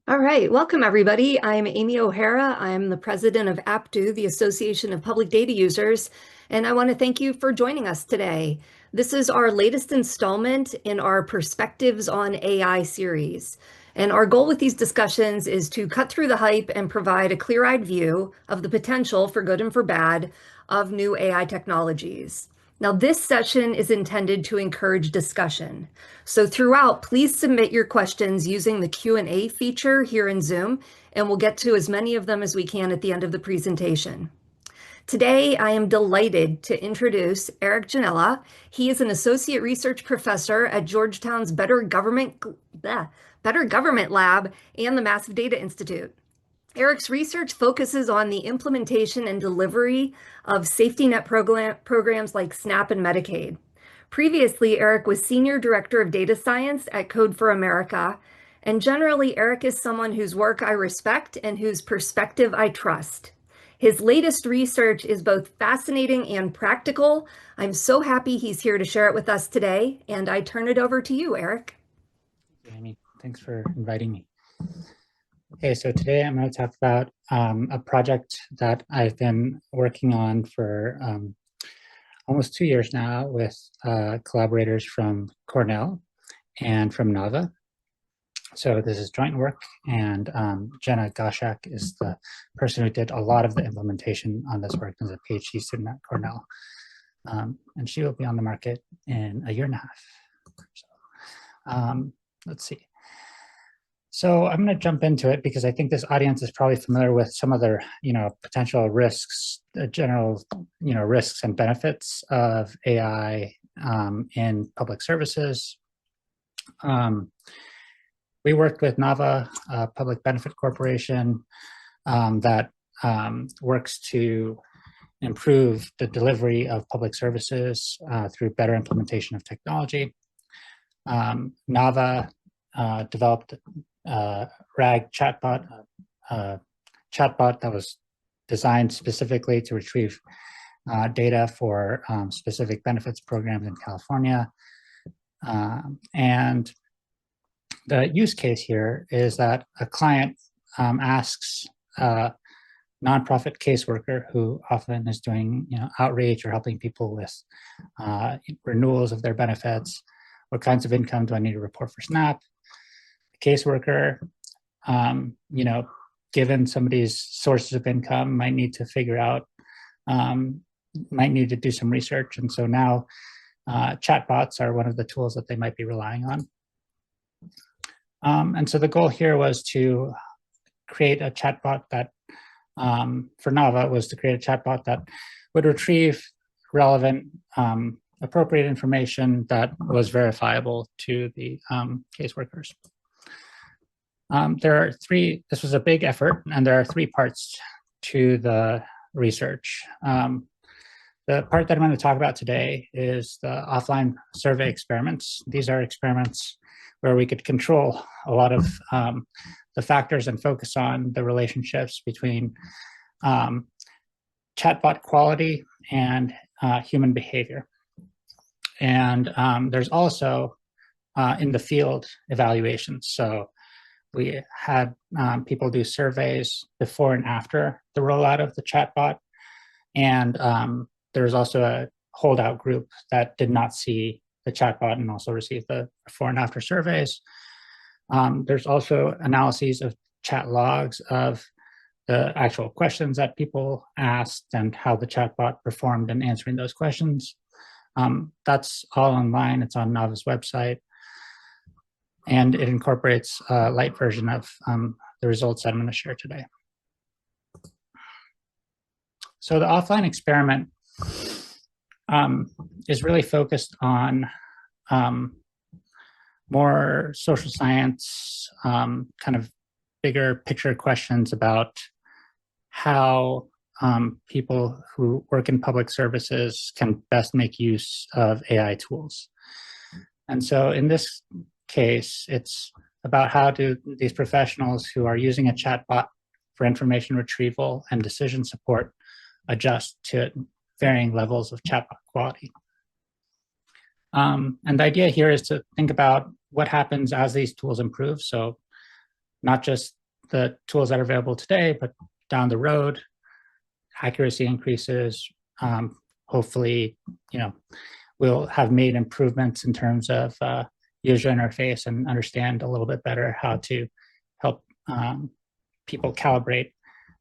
All right, welcome everybody. I'm Amy O'Hara. I'm the president of APDU, the Association of Public Data Users, and I want to thank you for joining us today. This is our latest installment in our Perspectives on AI series. And our goal with these discussions is to cut through the hype and provide a clear-eyed view of the potential for good and for bad of new AI technologies. Now, this session is intended to encourage discussion. So throughout, please submit your questions using the Q&A feature here in Zoom, and we'll get to as many of them as we can at the end of the presentation. Today, I am delighted to introduce Eric Giannella. He is an associate research professor at Georgetown's Better Government Lab and the Massive Data Institute. Eric's research focuses on the implementation and delivery of safety net programs like SNAP and Medicaid. Previously, Eric was Senior Director of Data Science at Code for America, and generally, Eric is someone whose work I respect and whose perspective I trust. His latest research is both fascinating and practical. I'm so happy he's here to share it with us today, and I turn it over to you, Eric. Amy, thanks for inviting me. Okay, so today I'm going to talk about a project that I've been working on for almost 2 years now with collaborators from Cornell and from Nava. So this is joint work, and Jenna Goshak is the person who did a lot of the implementation on this work as a PhD student at Cornell. And she will be on the market in a year and a half. So, let's see. So I'm going to jump into it because I think this audience is probably familiar with some of the, potential risks, general, risks and benefits of AI in public services. We worked with Nava, Public Benefit Corporation, that works to improve the delivery of public services through better implementation of technology. Nava developed RAG chatbot, chatbot that was designed specifically to retrieve data for specific benefits programs in California. And the use case here is that a client asks a nonprofit caseworker who often is doing outreach or helping people with renewals of their benefits, what kinds of income do I need to report for SNAP? Caseworker, given somebody's sources of income, might need to figure out, might need to do some research. And so now chatbots are one of the tools that they might be relying on. And so the goal here was to create a chatbot that, for Nava, was to create a chatbot that would retrieve relevant, appropriate information that was verifiable to the caseworkers. This was a big effort, and there are 3 parts to the research. The part that I'm going to talk about today is the offline survey experiments. These are experiments where we could control a lot of the factors and focus on the relationships between chatbot quality and human behavior. And there's also in the field evaluations. So we had people do surveys before and after the rollout of the chatbot. And there was also a holdout group that did not see the chatbot and also received the before and after surveys. There's also analyses of chat logs of the actual questions that people asked and how the chatbot performed in answering those questions. That's all online. It's on Nava's website. And it incorporates a light version of the results that I'm going to share today. So the offline experiment is really focused on more social science, kind of bigger picture questions about how people who work in public services can best make use of AI tools. And so in this case, it's about how do these professionals who are using a chatbot for information retrieval and decision support adjust to varying levels of chatbot quality. And the idea here is to think about what happens as these tools improve. So not just the tools that are available today, but down the road, accuracy increases. Hopefully, we'll have made improvements in terms of user interface and understand a little bit better how to help people calibrate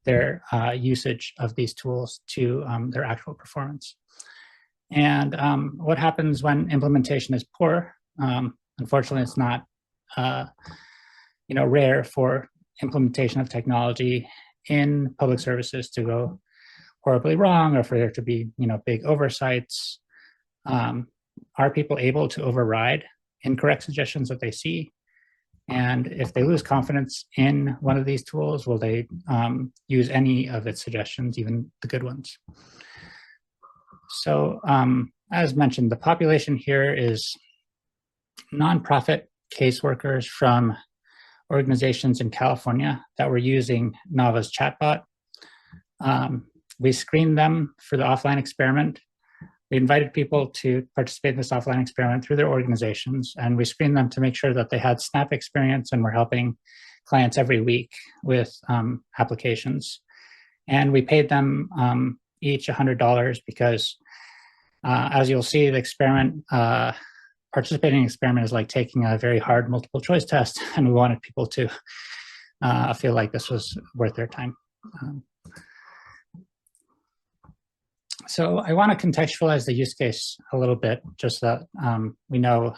their usage of these tools to their actual performance. And what happens when implementation is poor? Unfortunately, it's not rare for implementation of technology in public services to go horribly wrong, or for there to be big oversights. Are people able to override incorrect suggestions that they see? And if they lose confidence in one of these tools, will they use any of its suggestions, even the good ones? So as mentioned, the population here is nonprofit caseworkers from organizations in California that were using Nava's chatbot. We screened them for the offline experiment. We invited people to participate in this offline experiment through their organizations, and we screened them to make sure that they had Snap experience and were helping clients every week with applications. And we paid them each $100 because, as you'll see, the experiment, participating in the experiment is like taking a very hard multiple choice test, and we wanted people to feel like this was worth their time. So I want to contextualize the use case a little bit, just so that we know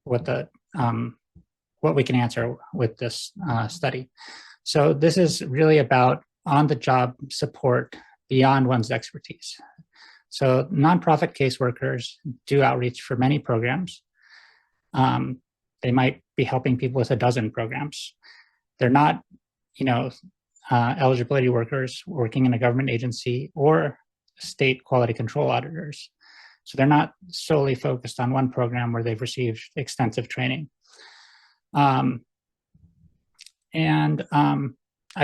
what we can answer with this study. So this is really about on-the-job support beyond one's expertise. So nonprofit caseworkers do outreach for many programs. They might be helping people with a dozen programs. They're not, eligibility workers working in a government agency or state quality control auditors. So they're not solely focused on one program where they've received extensive training. I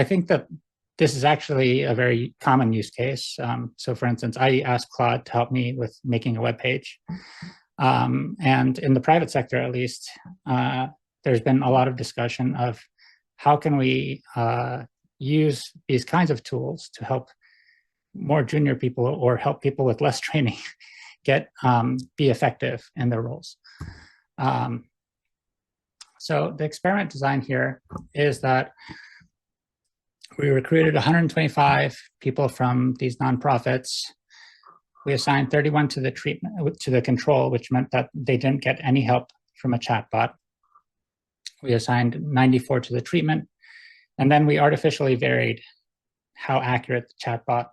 think that this is actually a very common use case. So for instance, I asked Claude to help me with making a web page. And in the private sector, at least, there's been a lot of discussion of how can we use these kinds of tools to help more junior people or help people with less training be effective in their roles. So the experiment design here is that we recruited 125 people from these nonprofits. We assigned 31 to the control, which meant that they didn't get any help from a chatbot. We assigned 94 to the treatment, and then we artificially varied how accurate the chatbot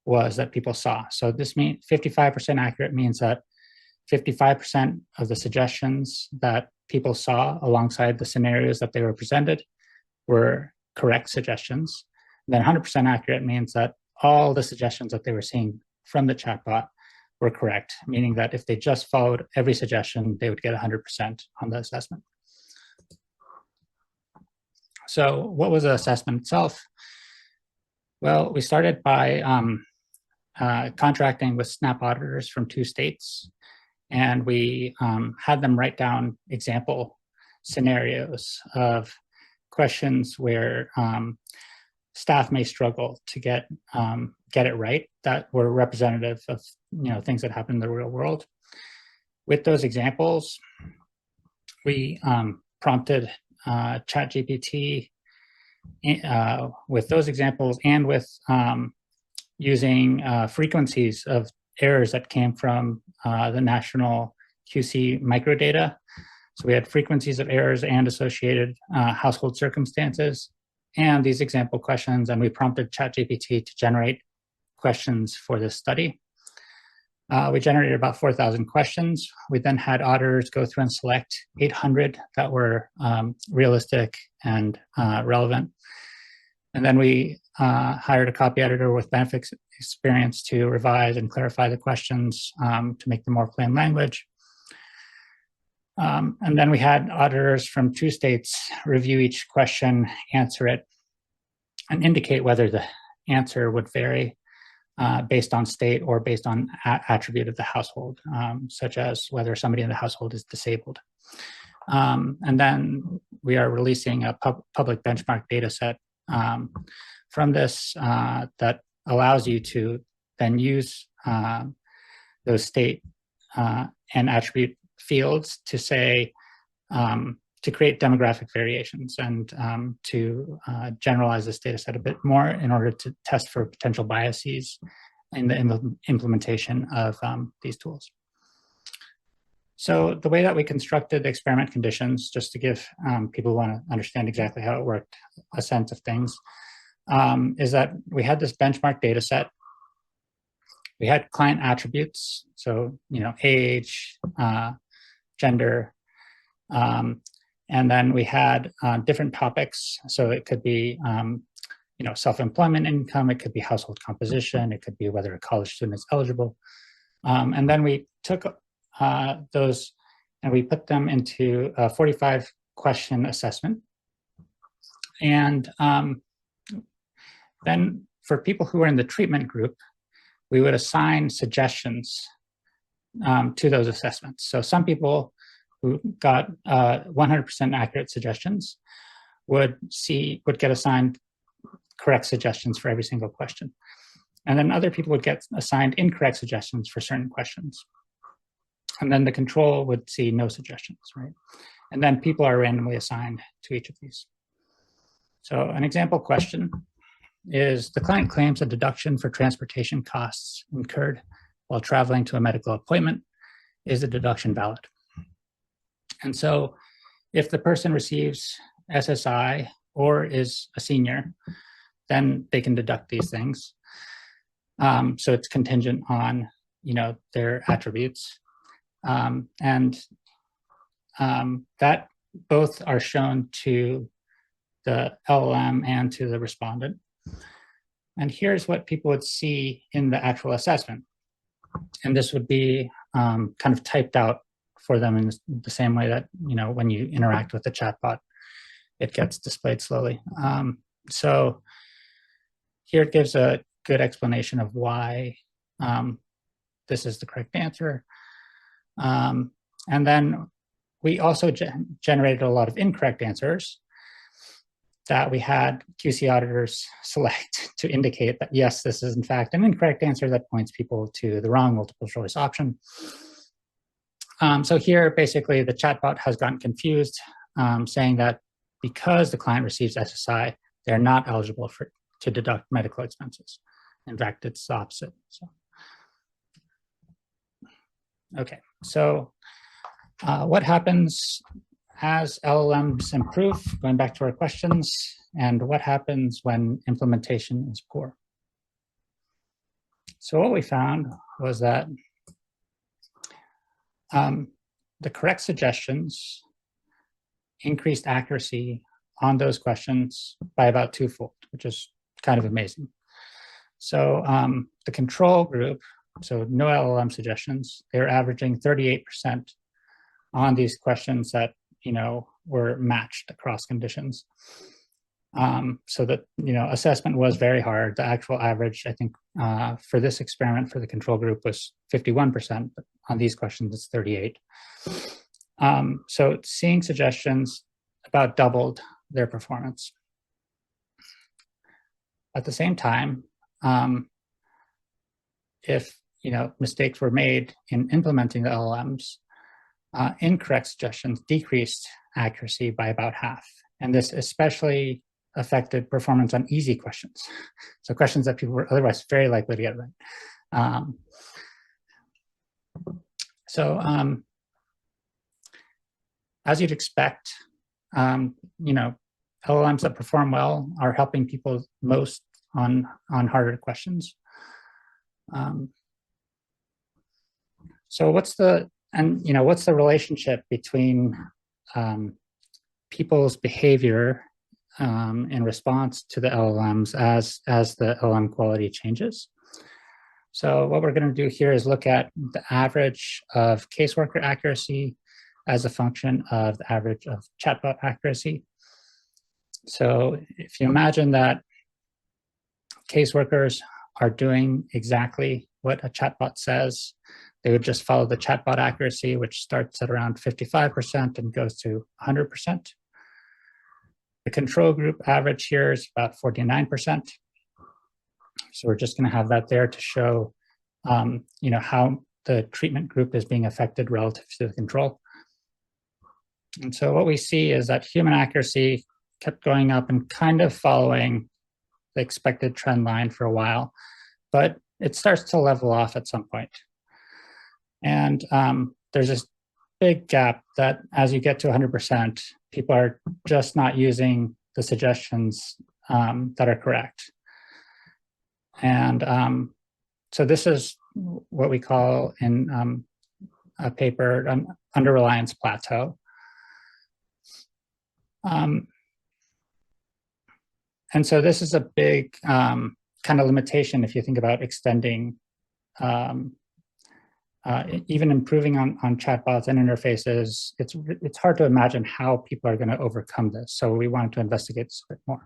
was that people saw. So this means 55% accurate means that 55% of the suggestions that people saw alongside the scenarios that they were presented were correct suggestions. And then 100% accurate means that all the suggestions that they were seeing from the chatbot were correct, meaning that if they just followed every suggestion, they would get 100% on the assessment. So what was the assessment itself? Well, we started by contracting with Snap auditors from 2 states, and we had them write down example scenarios of questions where staff may struggle to get it right that were representative of things that happen in the real world. With those examples, we prompted ChatGPT with those examples and with using frequencies of errors that came from the national QC microdata. So we had frequencies of errors and associated household circumstances and these example questions, and we prompted ChatGPT to generate questions for this study. We generated about 4,000 questions. We then had auditors go through and select 800 that were realistic and relevant. And then we hired a copy editor with benefits experience to revise and clarify the questions to make them more plain language. And then we had auditors from 2 states review each question, answer it, and indicate whether the answer would vary based on state or based on attribute of the household, such as whether somebody in the household is disabled. And then we are releasing a public benchmark data set from this that allows you to then use those state and attribute fields to say, to create demographic variations and to generalize this data set a bit more in order to test for potential biases in the implementation of these tools. So the way that we constructed the experiment conditions, just to give people who want to understand exactly how it worked, a sense of things, is that we had this benchmark data set. We had client attributes, so age, gender, and then we had different topics. So it could be self-employment income, it could be household composition, it could be whether a college student is eligible. And then we took those and we put them into a 45 question assessment. And then for people who are in the treatment group, we would assign suggestions to those assessments. So some people who got 100% accurate suggestions would get assigned correct suggestions for every single question. And then other people would get assigned incorrect suggestions for certain questions. And then the control would see no suggestions, right? And then people are randomly assigned to each of these. So an example question is, the client claims a deduction for transportation costs incurred while traveling to a medical appointment. Is the deduction valid? And so if the person receives SSI or is a senior, then they can deduct these things. So it's contingent on their attributes. And that both are shown to the LLM and to the respondent. And here's what people would see in the actual assessment. And this would be kind of typed out for them in the same way that, when you interact with the chatbot, it gets displayed slowly. So here it gives a good explanation of why this is the correct answer. And then we also generated a lot of incorrect answers that we had QC auditors select to indicate that, yes, this is in fact an incorrect answer that points people to the wrong multiple choice option. So here, basically, the chatbot has gotten confused, saying that because the client receives SSI, they're not eligible to deduct medical expenses. In fact, it's the opposite. So, okay, so what happens as LLMs improve, going back to our questions, and what happens when implementation is poor? So what we found was that the correct suggestions increased accuracy on those questions by about twofold, which is kind of amazing. So the control group, so no LLM suggestions, they're averaging 38% on these questions that were matched across conditions. So that assessment was very hard. The actual average, I think, for this experiment for the control group was 51%, but on these questions it's 38. So seeing suggestions about doubled their performance. At the same time, if mistakes were made in implementing the LLMs, incorrect suggestions decreased accuracy by about half. And this especially affected performance on easy questions. So questions that people were otherwise very likely to get right. As you'd expect, LLMs that perform well are helping people most on harder questions. So what's the relationship between people's behavior in response to the LLMs as the LLM quality changes? So what we're going to do here is look at the average of caseworker accuracy as a function of the average of chatbot accuracy. So if you imagine that caseworkers are doing exactly what a chatbot says, they would just follow the chatbot accuracy, which starts at around 55% and goes to 100%. The control group average here is about 49%. So we're just going to have that there to show, how the treatment group is being affected relative to the control. And so what we see is that human accuracy kept going up and kind of following the expected trend line for a while, but it starts to level off at some point. And there's this big gap that as you get to 100%, people are just not using the suggestions that are correct. And so this is what we call in a paper an under-reliance plateau. And so this is a big kind of limitation if you think about extending, even improving on chatbots and interfaces. It's hard to imagine how people are going to overcome this. So we wanted to investigate this a bit more.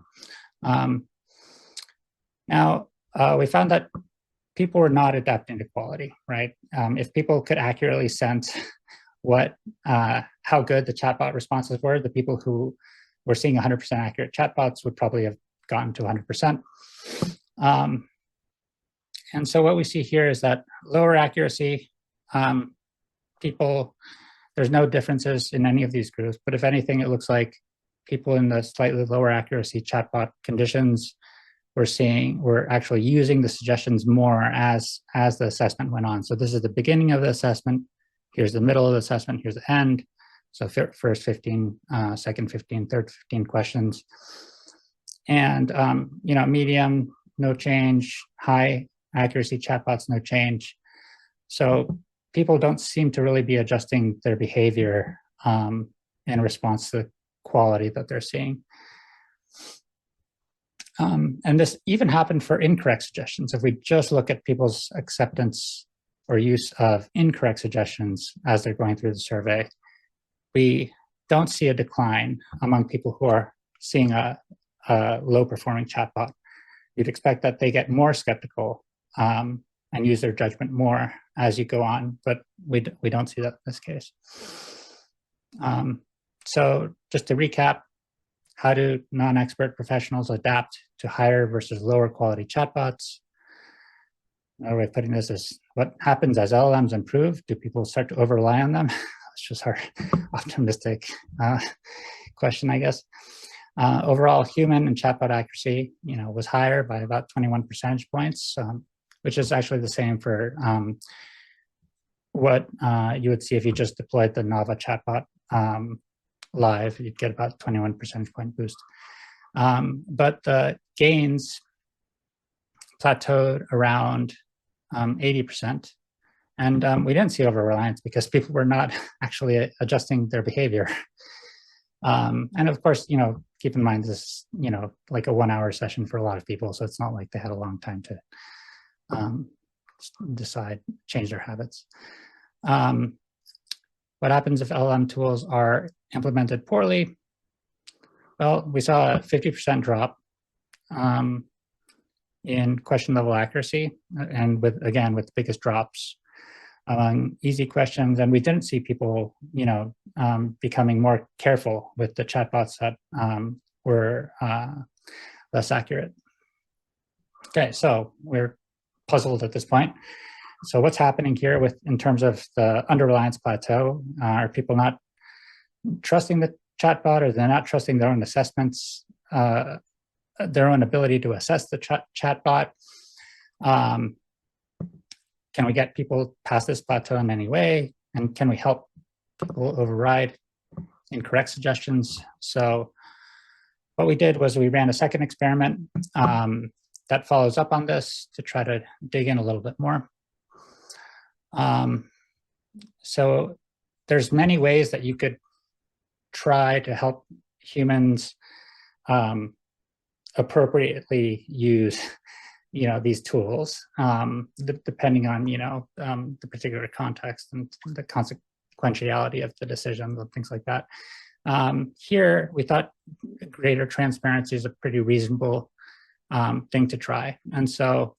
Now, we found that people were not adapting to quality, right? If people could accurately sense how good the chatbot responses were, the people who were seeing 100% accurate chatbots would probably have gotten to 100%. And so what we see here is that lower accuracy, there's no differences in any of these groups, but if anything, it looks like people in the slightly lower accuracy chatbot conditions we're actually using the suggestions more as the assessment went on. So this is the beginning of the assessment. Here's the middle of the assessment. Here's the end. So first 15, second 15, third 15 questions. And, medium, no change. High accuracy chatbots, no change. So people don't seem to really be adjusting their behavior in response to the quality that they're seeing. And this even happened for incorrect suggestions. If we just look at people's acceptance or use of incorrect suggestions as they're going through the survey, we don't see a decline among people who are seeing a low-performing chatbot. You'd expect that they get more skeptical and use their judgment more as you go on, but we don't see that in this case. So just to recap, how do non-expert professionals adapt to higher versus lower quality chatbots? Another way of putting this is, what happens as LLMs improve? Do people start to over-rely on them? It's just our optimistic question, I guess. Overall, human and chatbot accuracy, was higher by about 21 percentage points, which is actually the same for what you would see if you just deployed the Nava chatbot live. You'd get about 21 percentage point boost. But the gains plateaued around 80%. And we didn't see over-reliance because people were not actually adjusting their behavior. And of course, keep in mind this, like a 1-hour session for a lot of people. So it's not like they had a long time to change their habits. What happens if LLM tools are implemented poorly? Well, we saw a 50% drop in question level accuracy, and with the biggest drops among easy questions. And we didn't see people, becoming more careful with the chatbots that were less accurate. Okay, so we're puzzled at this point. So what's happening here in terms of the under-reliance plateau? Are people not trusting the chatbot, or they're not trusting their own assessments, their own ability to assess the chatbot? Can we get people past this plateau in any way? And can we help people override incorrect suggestions? So what we did was we ran a second experiment that follows up on this to try to dig in a little bit more. So there's many ways that you could try to help humans appropriately use these tools, depending on the particular context and the consequentiality of the decisions and things like that. Here we thought greater transparency is a pretty reasonable thing to try. And so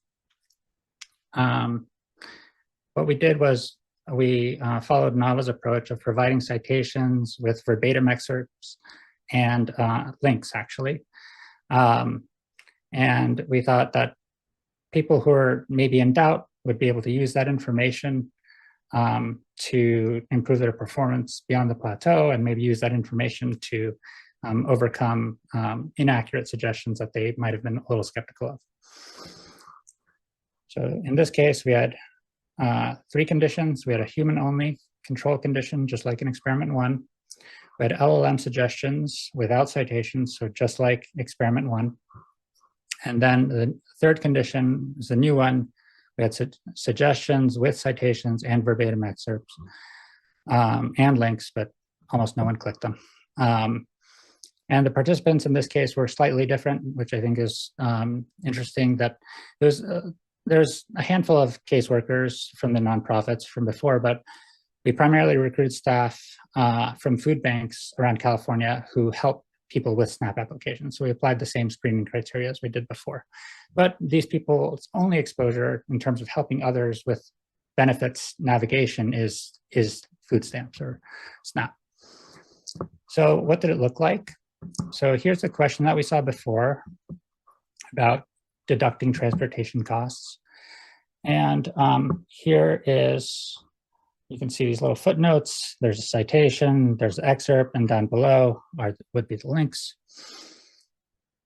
what we did was we followed Nava's approach of providing citations with verbatim excerpts and links, actually. And we thought that people who are maybe in doubt would be able to use that information to improve their performance beyond the plateau, and maybe use that information to overcome inaccurate suggestions that they might have been a little skeptical of. So in this case, we had 3 conditions. We had a human-only control condition, just like in experiment 1. We had LLM suggestions without citations, so just like experiment 1. And then the third condition is the new one. We had suggestions with citations and verbatim excerpts and links, but almost no one clicked them. And the participants in this case were slightly different, which I think is interesting, that there's a handful of caseworkers from the nonprofits from before, but we primarily recruit staff from food banks around California who help people with SNAP applications. So we applied the same screening criteria as we did before. But these people's only exposure in terms of helping others with benefits navigation is food stamps or SNAP. So what did it look like? So here's the question that we saw before about deducting transportation costs. And here is, you can see these little footnotes. There's a citation, there's an excerpt, and down below would be the links.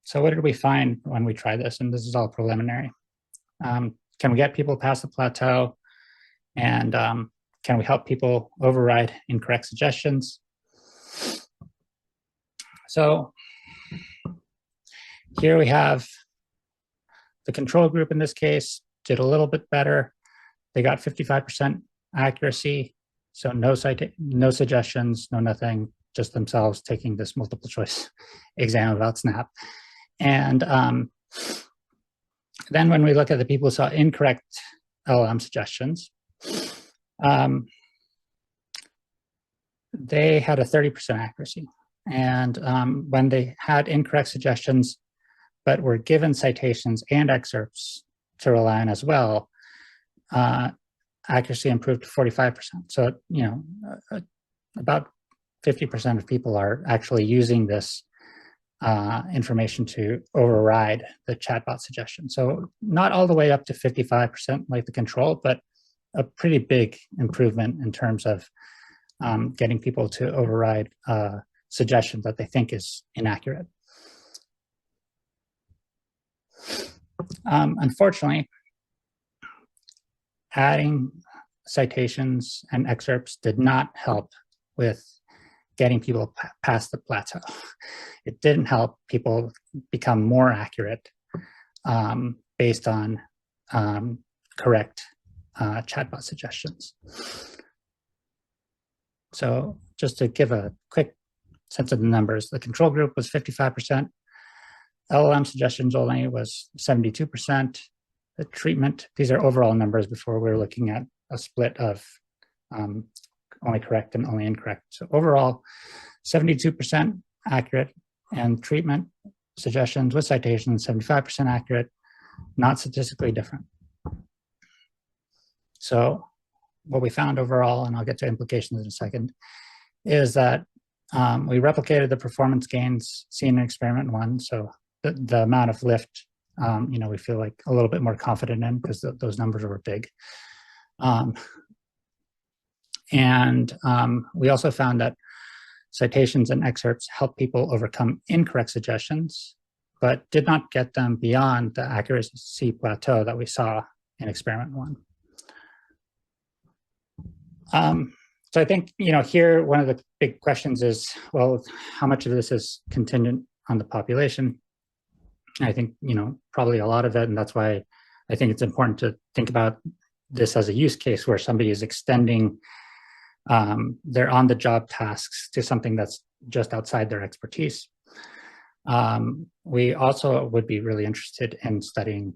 So what did we find when we tried this? And this is all preliminary. Can we get people past the plateau? And can we help people override incorrect suggestions? So here we have the control group in this case did a little bit better. They got 55% accuracy, so no suggestions, no nothing, just themselves taking this multiple choice exam about SNAP. And then when we look at the people who saw incorrect LLM suggestions, they had a 30% accuracy. And when they had incorrect suggestions, but were given citations and excerpts to rely on as well, accuracy improved to 45%. So, you know, about 50% of people are actually using this information to override the chatbot suggestion. So not all the way up to 55% like the control, but a pretty big improvement in terms of getting people to override suggestion that they think is inaccurate. Unfortunately, adding citations and excerpts did not help with getting people past the plateau. It didn't help people become more accurate based on correct chatbot suggestions. So just to give a quick sense of the numbers, the control group was 55%. LLM suggestions only was 72%. The treatment, these are overall numbers before we're looking at a split of only correct and only incorrect. So overall, 72% accurate, and treatment suggestions with citations, 75% accurate, not statistically different. So what we found overall, and I'll get to implications in a second, is that we replicated the performance gains seen in experiment 1. So the amount of lift, you know, we feel like a little bit more confident in because those numbers were big. And we also found that citations and excerpts help people overcome incorrect suggestions, but did not get them beyond the accuracy plateau that we saw in experiment 1. So I think, you know, here, one of the big questions is, well, how much of this is contingent on the population? I think, you know, probably a lot of it, and that's why I think it's important to think about this as a use case where somebody is extending their on-the-job tasks to something that's just outside their expertise. We also would be really interested in studying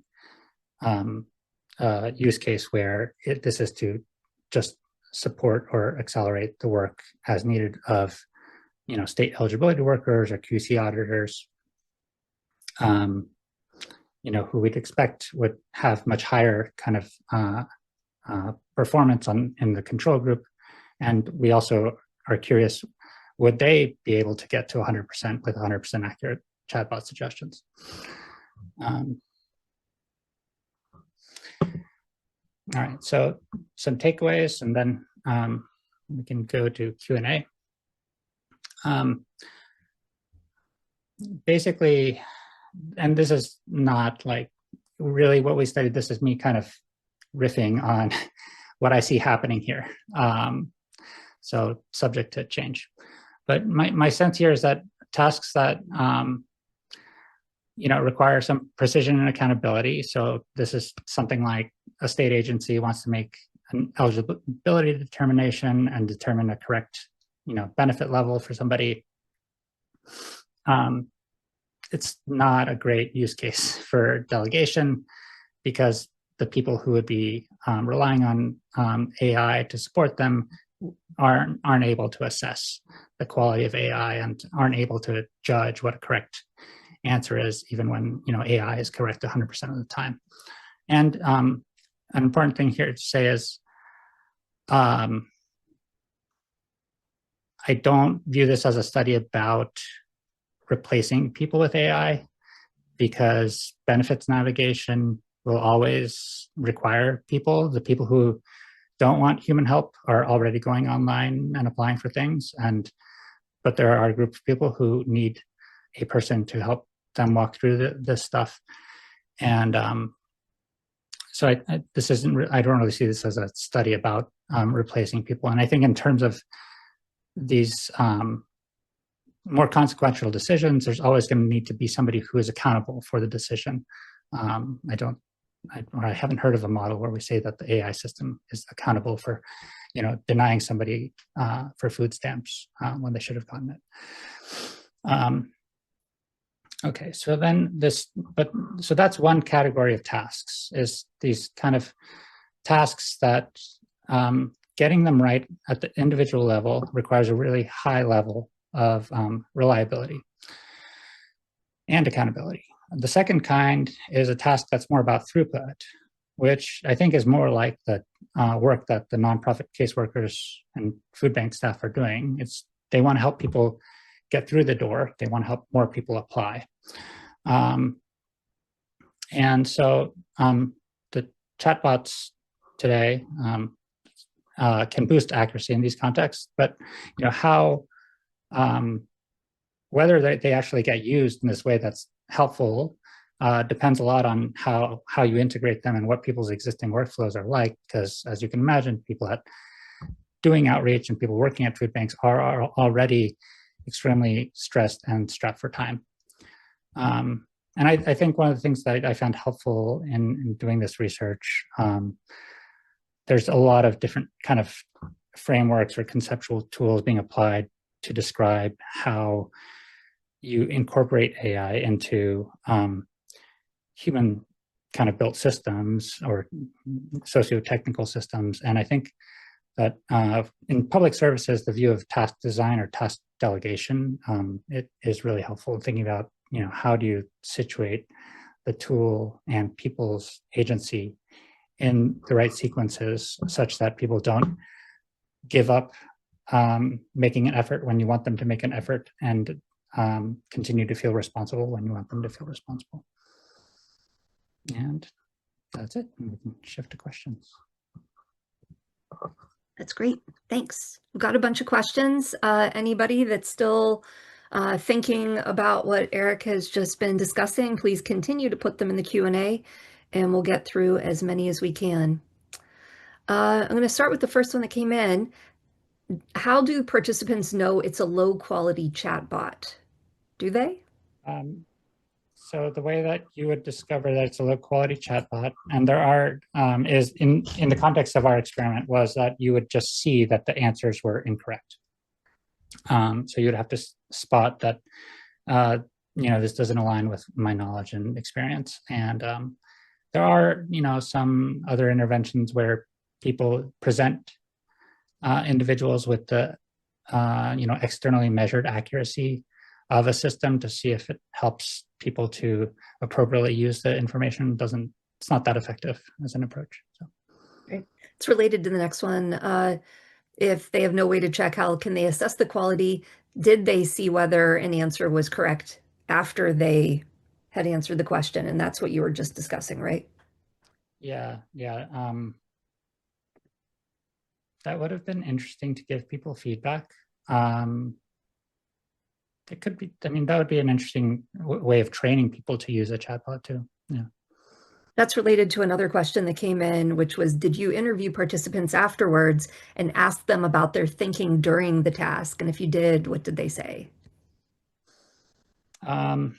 a use case where this is to just support or accelerate the work as needed of, you know, state eligibility workers or QC auditors, you know, who we'd expect would have much higher kind of performance in the control group. And we also are curious, would they be able to get to 100% with 100% accurate chatbot suggestions? All right, so some takeaways, and then we can go to Q&A. Basically, and this is not like really what we studied, this is me kind of riffing on what I see happening here. So subject to change. But my sense here is that tasks that require some precision and accountability. So this is something like a state agency wants to make an eligibility determination and determine a correct, benefit level for somebody. It's not a great use case for delegation because the people who would be relying on AI to support them aren't able to assess the quality of AI and aren't able to judge what a correct answer is, even when AI is correct 100% of the time. And an important thing here to say is, I don't view this as a study about replacing people with AI, because benefits navigation will always require people. The people who don't want human help are already going online and applying for things, but there are a group of people who need a person to help them walk through this stuff. And so this isn't, I don't really see this as a study about replacing people. And I think in terms of these more consequential decisions, there's always going to need to be somebody who is accountable for the decision. I haven't heard of a model where we say that the AI system is accountable for, denying somebody for food stamps when they should have gotten it. Okay, so then so that's one category of tasks, is these kind of tasks that getting them right at the individual level requires a really high level of reliability and accountability. The second kind is a task that's more about throughput, which I think is more like the work that the nonprofit caseworkers and food bank staff are doing. They want to help people get through the door. They want to help more people apply. And so the chatbots today can boost accuracy in these contexts, but how whether they actually get used in this way that's helpful depends a lot on how you integrate them and what people's existing workflows are like, because as you can imagine, people doing outreach and people working at food banks are already extremely stressed and strapped for time. And I think one of the things that I found helpful in doing this research, there's a lot of different kind of frameworks or conceptual tools being applied to describe how you incorporate AI into human kind of built systems or socio-technical systems. And I think that in public services, the view of task design or task delegation, it is really helpful in thinking about, how do you situate the tool and people's agency in the right sequences such that people don't give up making an effort when you want them to make an effort, and continue to feel responsible when you want them to feel responsible. And that's it. We can shift to questions. That's great. Thanks. We've got a bunch of questions. Anybody that's still thinking about what Eric has just been discussing, please continue to put them in the Q&A, and we'll get through as many as we can. I'm going to start with the first one that came in. How do participants know it's a low-quality chatbot? Do they? So the way that you would discover that it's a low-quality chatbot, and there are, is in the context of our experiment, was that you would just see that the answers were incorrect. So you'd have to spot that, this doesn't align with my knowledge and experience. And there are, some other interventions where people present individuals with the, externally measured accuracy of a system to see if it helps people to appropriately use the information. It's not that effective as an approach. So. Great. It's related to the next one. If they have no way to check, how can they assess the quality? Did they see whether an answer was correct after they had answered the question? And that's what you were just discussing, right? Yeah, yeah. That would have been interesting to give people feedback. Um, it could be, I mean, that would be an interesting way of training people to use a chatbot too. Yeah. That's related to another question that came in, which was, did you interview participants afterwards and ask them about their thinking during the task? And if you did, what did they say? Um,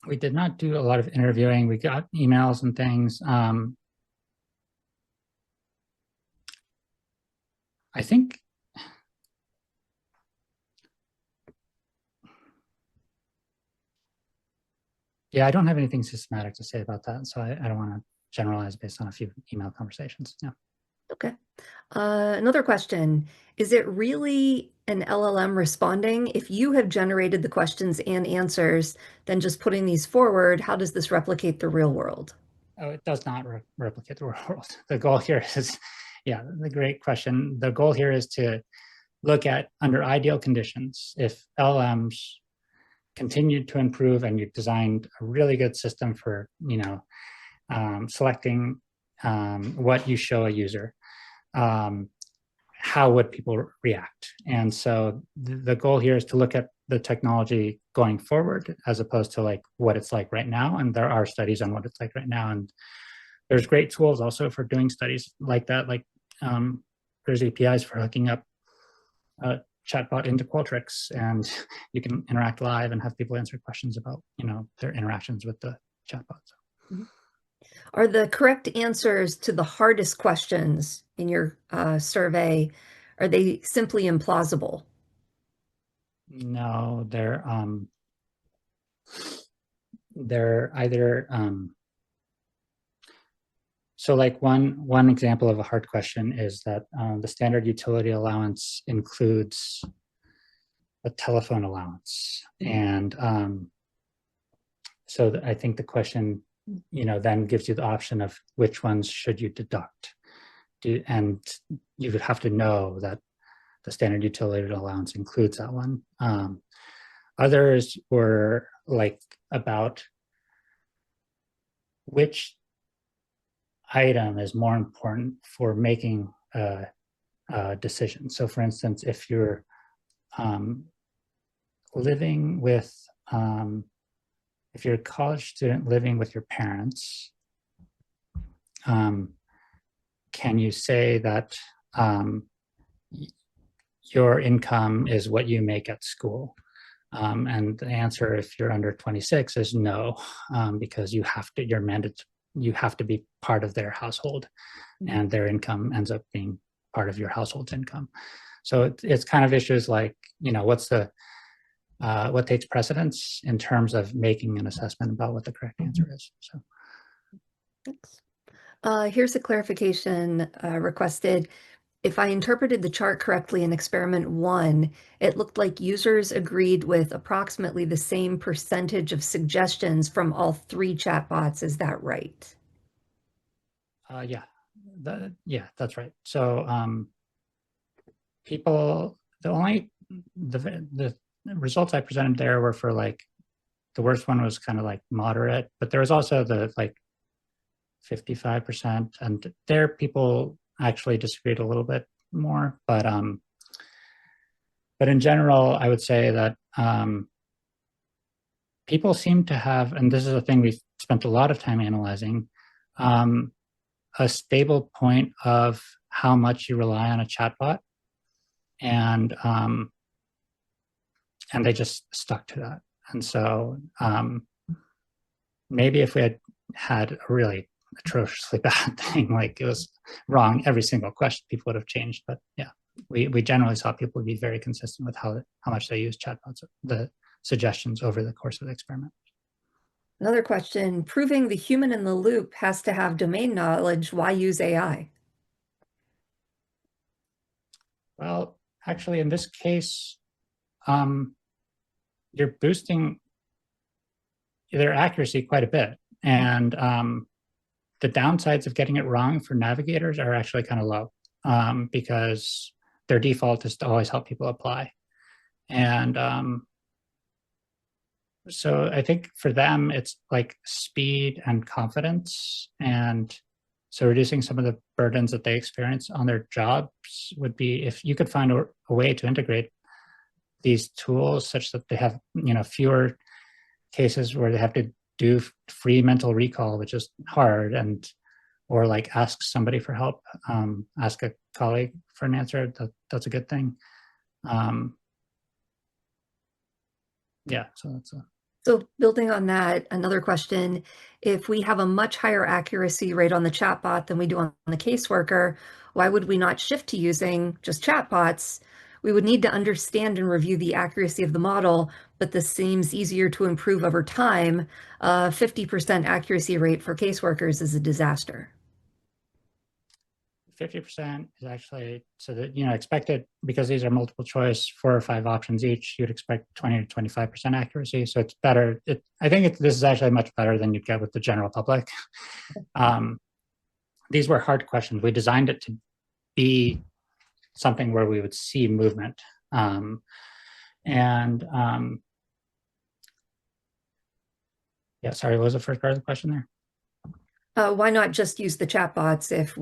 we did not do a lot of interviewing. We got emails and things. I think, yeah, I don't have anything systematic to say about that. So I don't want to generalize based on a few email conversations. Yeah. Okay. Another question. Is it really an LLM responding? If you have generated the questions and answers, then just putting these forward, how does this replicate the real world? Oh, it does not replicate the world. The goal here is, yeah, the great question. The goal here is to look at under ideal conditions, if LLMs continued to improve and you've designed a really good system for, selecting what you show a user, um, how would people react? And so the goal here is to look at the technology going forward as opposed to like what it's like right now. And there are studies on what it's like right now. And there's great tools also for doing studies like that. Like there's APIs for hooking up a chatbot into Qualtrics, and you can interact live and have people answer questions about their interactions with the chatbot. Mhm. Are the correct answers to the hardest questions in your survey, are they simply implausible? No, they're either so like one example of a hard question is that the standard utility allowance includes a telephone allowance, and so I think the question then gives you the option of which ones should you deduct, and you would have to know that the standard utility allowance includes that one. Others were like about which item is more important for making a decision. So, for instance, if you're um, living with, if you're a college student living with your parents, um, can you say that your income is what you make at school? And the answer, if you're under 26, is no, because you have to. You have to be part of their household, and their income ends up being part of your household's income. So it's kind of issues like what's the what takes precedence in terms of making an assessment about what the correct answer is. So. Thanks. Here's a clarification requested. If I interpreted the chart correctly in experiment one, it looked like users agreed with approximately the same percentage of suggestions from all three chatbots. Is that right? Yeah, that's right. So people, the results I presented there were for like the worst one was kind of like moderate, but there was also the like 55%, and there people actually disagreed a little bit more, but in general, I would say that people seem to have, and this is a thing we've spent a lot of time analyzing, a stable point of how much you rely on a chatbot, and they just stuck to that. And so maybe if we had a really atrociously bad thing, like it was wrong every single question, people would have changed. But yeah, we generally saw people be very consistent with how much they use chatbots, the suggestions over the course of the experiment. Another question, proving the human in the loop has to have domain knowledge. Why use AI? Well, actually, in this case, you're boosting their accuracy quite a bit. And the downsides of getting it wrong for navigators are actually kind of low, because their default is to always help people apply. And so I think for them, it's like speed and confidence. And so reducing some of the burdens that they experience on their jobs would be if you could find a way to integrate these tools such that they have, fewer cases where they have to do free mental recall, which is hard, and or like ask somebody for help, ask a colleague for an answer. That's a good thing. Yeah, so that's a. So building on that, another question, if we have a much higher accuracy rate on the chatbot than we do on the caseworker, why would we not shift to using just chatbots? We would need to understand and review the accuracy of the model, but this seems easier to improve over time. 50% accuracy rate for caseworkers is a disaster. 50% is actually, so that, expected, because these are multiple choice, 4 or 5 options each, you'd expect 20 to 25% accuracy. So it's better. I think this is actually much better than you'd get with the general public. These were hard questions. We designed it to be something where we would see movement. Yeah, sorry, what was the first part of the question there? Why not just use the chatbots if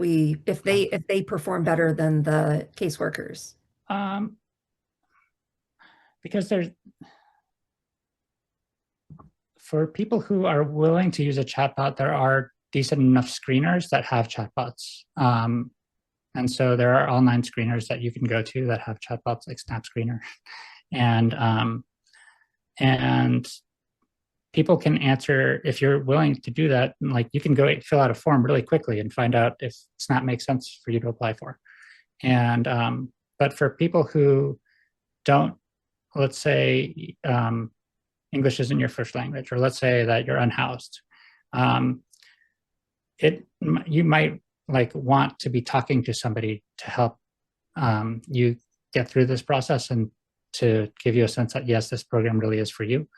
they perform better than the caseworkers? Because for people who are willing to use a chatbot, there are decent enough screeners that have chatbots. And so there are online screeners that you can go to that have chatbots like Snap Screener. And people can answer, if you're willing to do that, like you can go fill out a form really quickly and find out if Snap makes sense for you to apply for. And but for people who don't, let's say English isn't your first language, or let's say that you're unhoused, you might like want to be talking to somebody to help you get through this process and to give you a sense that yes, this program really is for you.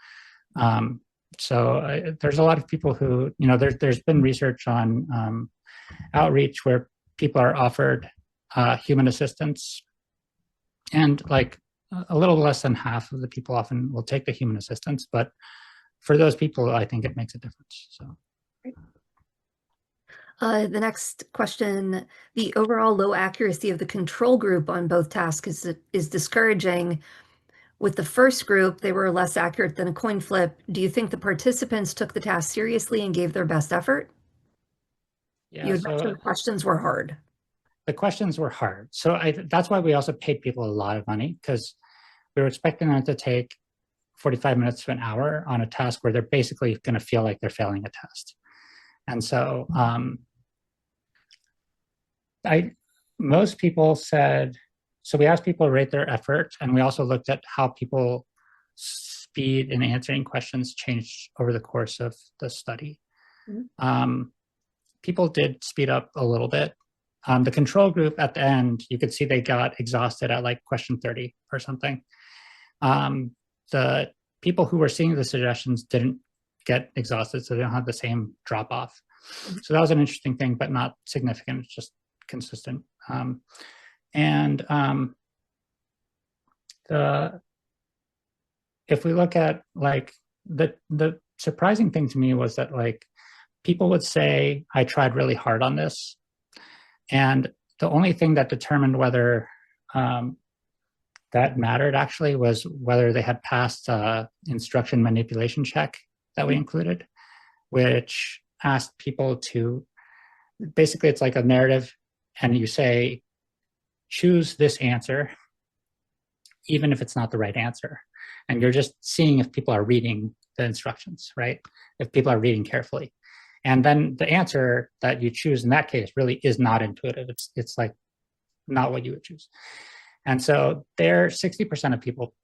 So there's a lot of people who, there's been research on outreach where people are offered human assistance, and like a little less than half of the people often will take the human assistance, but for those people, I think it makes a difference. So. The next question, the overall low accuracy of the control group on both tasks is discouraging. With the first group, they were less accurate than a coin flip. Do you think the participants took the task seriously and gave their best effort? Yeah, You had mentioned the questions were hard. The questions were hard. So that's why we also paid people a lot of money, because we were expecting them to take 45 minutes to an hour on a task where they're basically going to feel like they're failing a test. And so most people said, so we asked people to rate their effort, and we also looked at how people speed in answering questions changed over the course of the study. Mm-hmm. People did speed up a little bit. The control group at the end, you could see they got exhausted at like question 30 or something. The people who were seeing the suggestions didn't get exhausted, so they don't have the same drop off. Mm-hmm. So that was an interesting thing, but not significant. It's just consistent. If we look at like the surprising thing to me was that like people would say, I tried really hard on this. And the only thing that determined whether that mattered actually was whether they had passed instruction manipulation check that we included, which asked people to, basically it's like a narrative, and you say, choose this answer, even if it's not the right answer. And you're just seeing if people are reading the instructions, right? If people are reading carefully. And then the answer that you choose in that case really is not intuitive. It's like not what you would choose. And so there, 60% of people,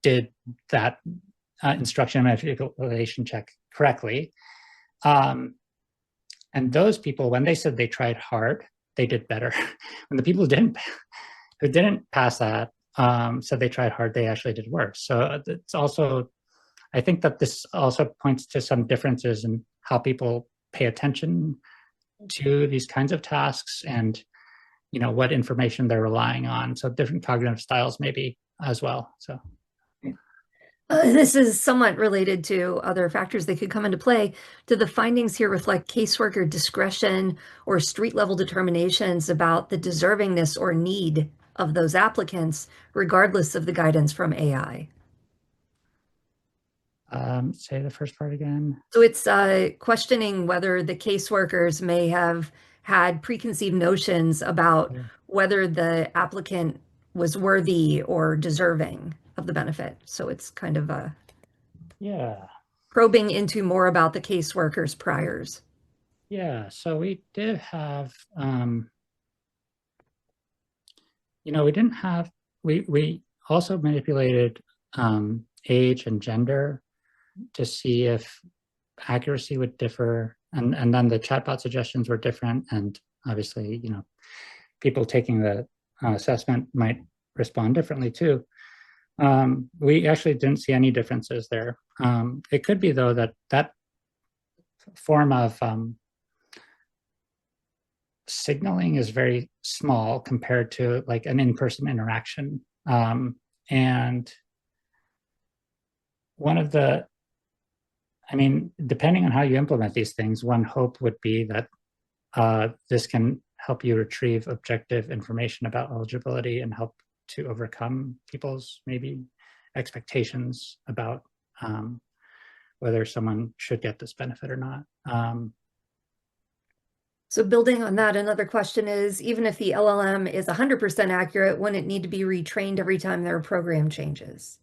did that instruction manipulation check correctly. And those people, when they said they tried hard, they did better. When the people who didn't pass that said they tried hard, they actually did worse. So it's also, I think that this also points to some differences in how people pay attention to these kinds of tasks and what information they're relying on. So different cognitive styles maybe as well. So this is somewhat related to other factors that could come into play. Do the findings here reflect caseworker discretion or street level determinations about the deservingness or need of those applicants, regardless of the guidance from AI? say the first part again. So it's questioning whether the caseworkers may have had preconceived notions about whether the applicant was worthy or deserving of the benefit. So it's kind of Yeah. probing into more about the caseworkers' priors. Yeah. So we did have, we didn't have, we also manipulated age and gender to see if accuracy would differ. And then the chatbot suggestions were different. And obviously, people taking the assessment might respond differently too. We actually didn't see any differences there. It could be, though, that form of signaling is very small compared to like an in-person interaction. And one of the, depending on how you implement these things, one hope would be that this can help you retrieve objective information about eligibility and help to overcome people's maybe expectations about whether someone should get this benefit or not. So building on that, another question is, even if the LLM is 100% accurate, wouldn't it need to be retrained every time their program changes?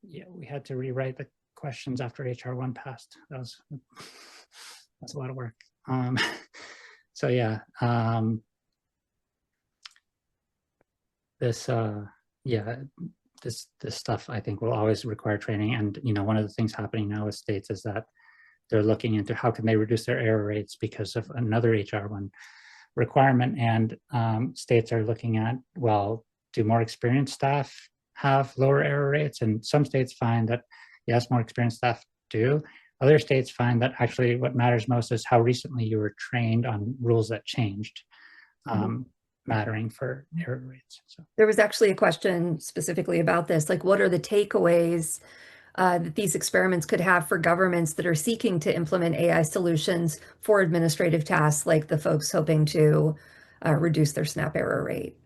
Yeah, we had to rewrite the questions after HR1 passed. That's a lot of work. So yeah, this stuff I think will always require training. And one of the things happening now with states is that they're looking into how can they reduce their error rates because of another HR1 requirement. And states are looking at, well, do more experienced staff have lower error rates? And some states find that yes, more experienced staff do. Other states find that actually what matters most is how recently you were trained on rules that changed, mattering for error rates. So there was actually a question specifically about this, like what are the takeaways that these experiments could have for governments that are seeking to implement AI solutions for administrative tasks, like the folks hoping to reduce their SNAP error rate?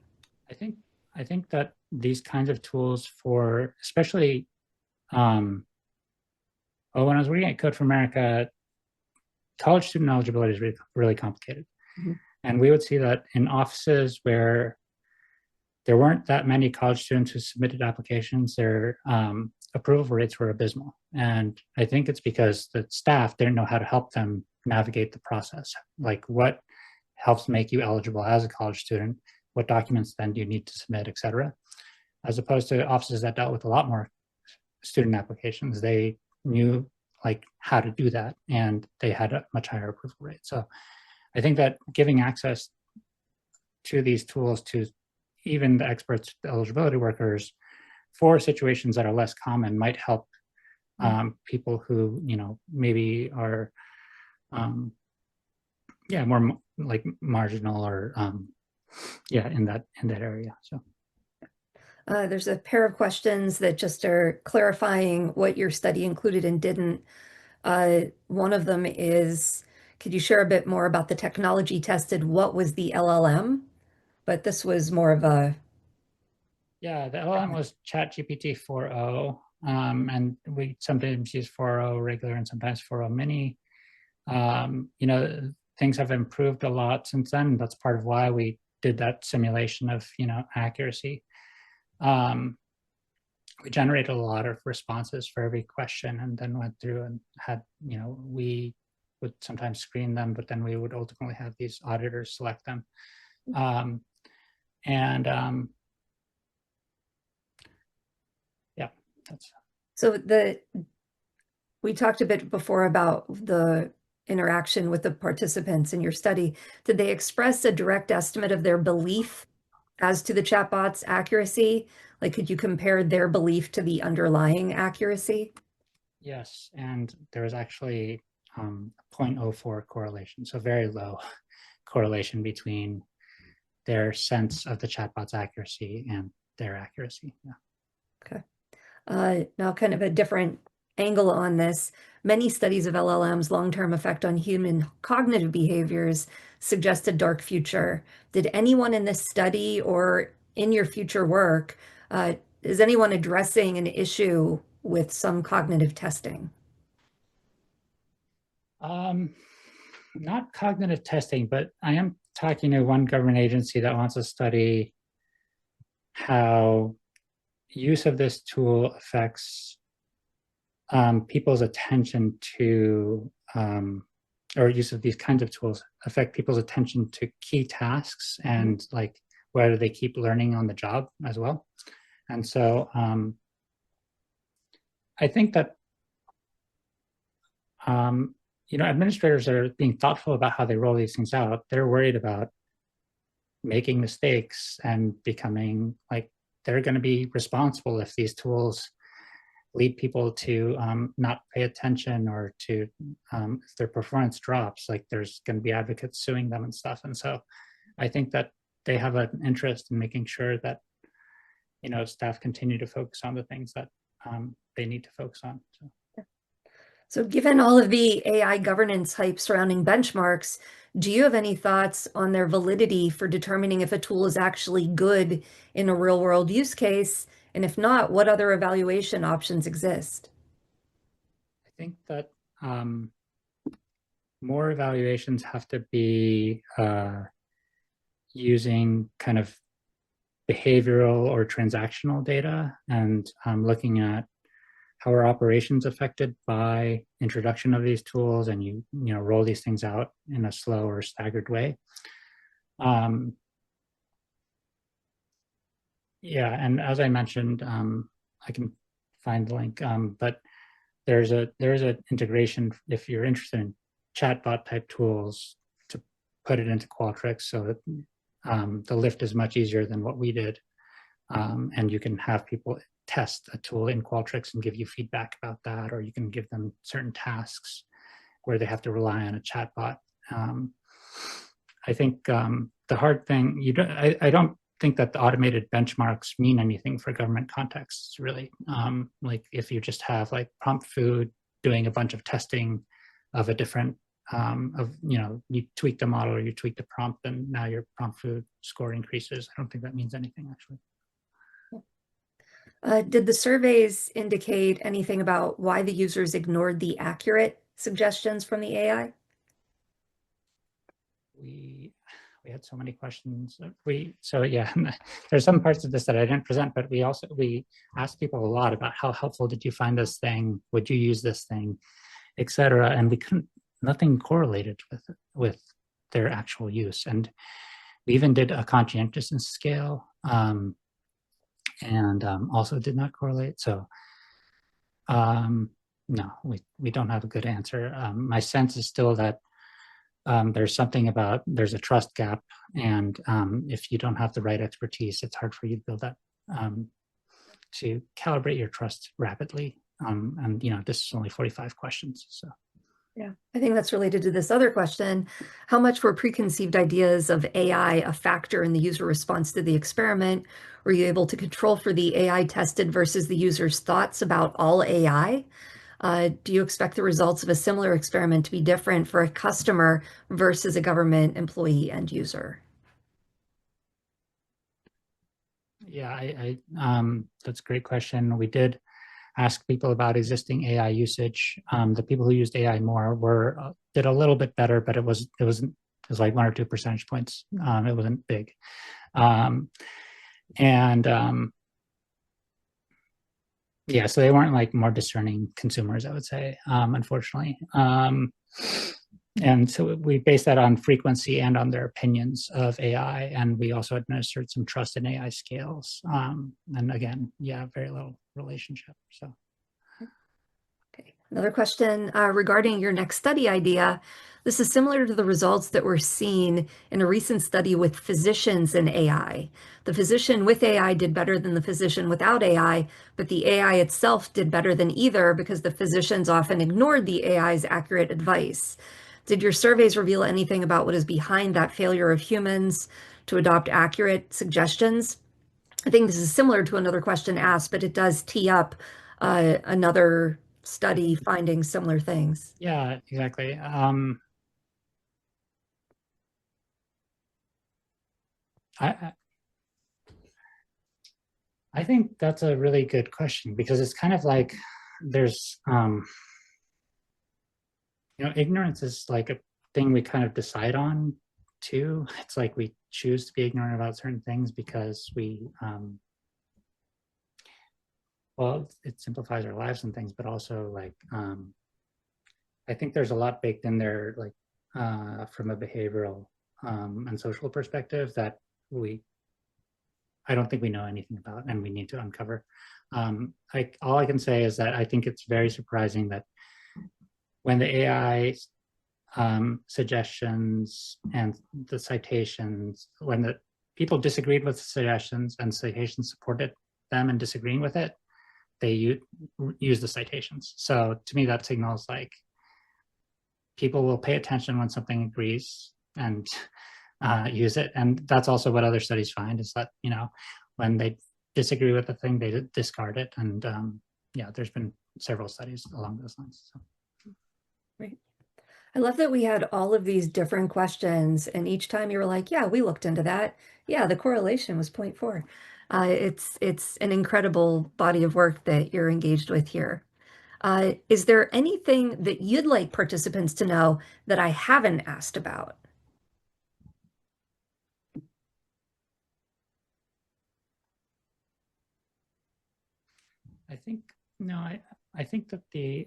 I think that these kinds of tools for, especially, when I was reading at Code for America, college student eligibility is really, really complicated. And we would see that in offices where there weren't that many college students who submitted applications, their approval rates were abysmal. And I think it's because the staff didn't know how to help them navigate the process. Like what helps make you eligible as a college student, what documents then do you need to submit, et cetera. As opposed to offices that dealt with a lot more student applications, they knew like how to do that and they had a much higher approval rate. So I think that giving access to these tools to even the experts, the eligibility workers, for situations that are less common might help people who maybe are more like marginal or in that area. So there's a pair of questions that just are clarifying what your study included and didn't. One of them is, could you share a bit more about the technology tested? What was the LLM? But this was more of a... Yeah, the LLM was ChatGPT 4.0, and we sometimes use 4.0 regular and sometimes 4.0 mini. Things have improved a lot since then. That's part of why we did that simulation of, accuracy. We generated a lot of responses for every question and then went through and had, we would sometimes screen them, but then we would ultimately have these auditors select them. So we talked a bit before about the interaction with the participants in your study. Did they express a direct estimate of their belief as to the chatbot's accuracy? Like, could you compare their belief to the underlying accuracy? Yes, and there was actually 0.04 correlation, so very low correlation between their sense of the chatbot's accuracy and their accuracy. Yeah. Okay. Now, kind of a different angle on this. Many studies of LLM's long-term effect on human cognitive behaviors suggest a dark future. Did anyone in this study or in your future work, is anyone addressing an issue with some cognitive testing? Um, Not cognitive testing, but I am talking to one government agency that wants to study how use of this tool affects people's attention to, or use of these kinds of tools affect people's attention to key tasks and like whether they keep learning on the job as well. And so I think that administrators are being thoughtful about how they roll these things out. They're worried about making mistakes and becoming like they're going to be responsible if these tools lead people to not pay attention or to if their performance drops, like there's going to be advocates suing them and stuff. And so I think that they have an interest in making sure that staff continue to focus on the things that they need to focus on. So given all of the AI governance hype surrounding benchmarks, do you have any thoughts on their validity for determining if a tool is actually good in a real world use case? And if not, what other evaluation options exist? I think that more evaluations have to be using kind of behavioral or transactional data and looking at how are operations affected by introduction of these tools, and you roll these things out in a slow or staggered way. Yeah, and as I mentioned, I can find the link, but there's an integration if you're interested in chatbot type tools to put it into Qualtrics, so that the lift is much easier than what we did, and you can have people test a tool in Qualtrics and give you feedback about that, or you can give them certain tasks where they have to rely on a chatbot. I think the hard thing, I don't think that the automated benchmarks mean anything for government contexts, really. Like if you just have like prompt food doing a bunch of testing of a different, you tweak the model or you tweak the prompt and now your prompt food score increases. I don't think that means anything actually. Did the surveys indicate anything about why the users ignored the accurate suggestions from the AI? We had so many questions. So yeah, there's some parts of this that I didn't present, but we asked people a lot about how helpful did you find this thing? Would you use this thing, etc. And we couldn't, nothing correlated with their actual use. And we even did a conscientiousness scale, and also did not correlate. So no, we don't have a good answer. My sense is still that there's something about there's a trust gap, and if you don't have the right expertise, it's hard for you to build that to calibrate your trust rapidly. And this is only 45 questions, so. Yeah, I think that's related to this other question. How much were preconceived ideas of AI a factor in the user response to the experiment? Were you able to control for the AI tested versus the user's thoughts about all AI? Do you expect the results of a similar experiment to be different for a customer versus a government employee end user? Yeah, that's a great question. We did ask people about existing AI usage. The people who used AI more did a little bit better, but it was like 1 or 2 percentage points. It wasn't big, yeah, so they weren't like more discerning consumers, I would say, unfortunately. And so we based that on frequency and on their opinions of AI. And we also administered some trust in AI scales. And again, yeah, very little relationship. So. Okay. Another question regarding your next study idea. This is similar to the results that were seen in a recent study with physicians and AI. The physician with AI did better than the physician without AI, but the AI itself did better than either because the physicians often ignored the AI's accurate advice. Did your surveys reveal anything about what is behind that failure of humans to adopt accurate suggestions? I think this is similar to another question asked, but it does tee up another study finding similar things. Yeah, exactly. I I think that's a really good question because it's kind of like there's ignorance is like a thing we kind of decide on too. It's like we choose to be ignorant about certain things because well, it simplifies our lives and things, but also like I think there's a lot baked in there, like from a behavioral and social perspective that we I don't think we know anything about, and we need to uncover. All I can say is that I think it's very surprising that when the AI suggestions and the citations, when the people disagreed with the suggestions and citations supported them in disagreeing with it, they use the citations. So to me, that signals like people will pay attention when something agrees and use it. And that's also what other studies find is that, when they disagree with the thing, they discard it. And yeah, there's been several studies along those lines. So. Right. I love that we had all of these different questions, and each time you were like, "Yeah, we looked into that. Yeah, the correlation was 0.4." It's an incredible body of work that you're engaged with here. Is there anything that you'd like participants to know that I haven't asked about? I think no, I think that the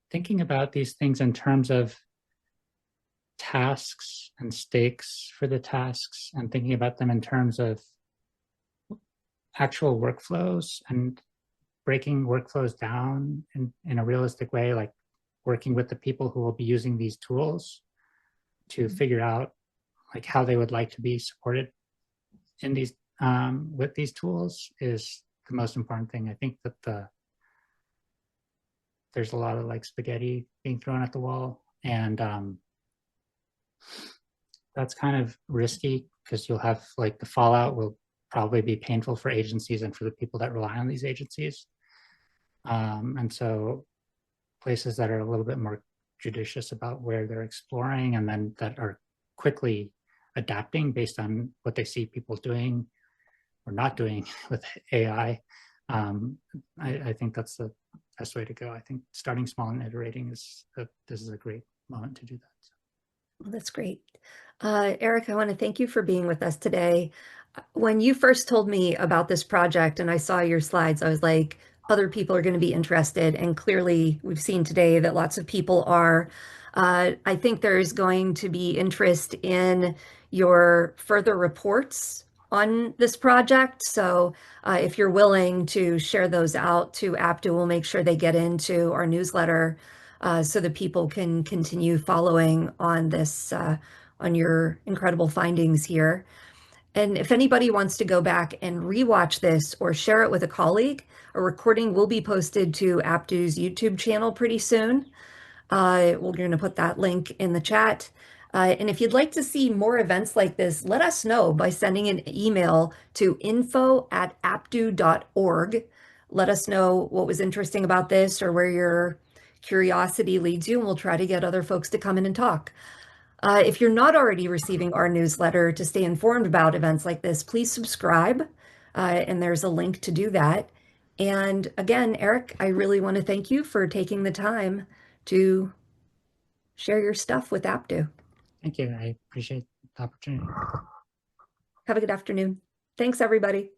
thinking about these things in terms of tasks and stakes for the tasks and thinking about them in terms of actual workflows and breaking workflows down in a realistic way, like working with the people who will be using these tools to figure out like how they would like to be supported in these with these tools is the most important thing. I think that there's a lot of like spaghetti being thrown at the wall, and that's kind of risky because you'll have like the fallout will probably be painful for agencies and for the people that rely on these agencies. And so places that are a little bit more judicious about where they're exploring and then that are quickly adapting based on what they see people doing or not doing with AI. I think that's the best way to go. I think starting small and iterating this is a great moment to do that. Well, that's great. Eric, I want to thank you for being with us today. When you first told me about this project and I saw your slides, I was like, other people are going to be interested. And clearly, we've seen today that lots of people are. I think there's going to be interest in your further reports on this project. So if you're willing to share those out to Aptu, we'll make sure they get into our newsletter so that people can continue following on this, on your incredible findings here. And if anybody wants to go back and rewatch this or share it with a colleague, a recording will be posted to Aptu's YouTube channel pretty soon. We're going to put that link in the chat. And if you'd like to see more events like this, let us know by sending an email to info@aptu.org. Let us know what was interesting about this or where your curiosity leads you, and we'll try to get other folks to come in and talk. If you're not already receiving our newsletter to stay informed about events like this, please subscribe, and there's a link to do that. And again, Eric, I really want to thank you for taking the time to share your stuff with Aptu. Thank you. I appreciate the opportunity. Have a good afternoon. Thanks, everybody.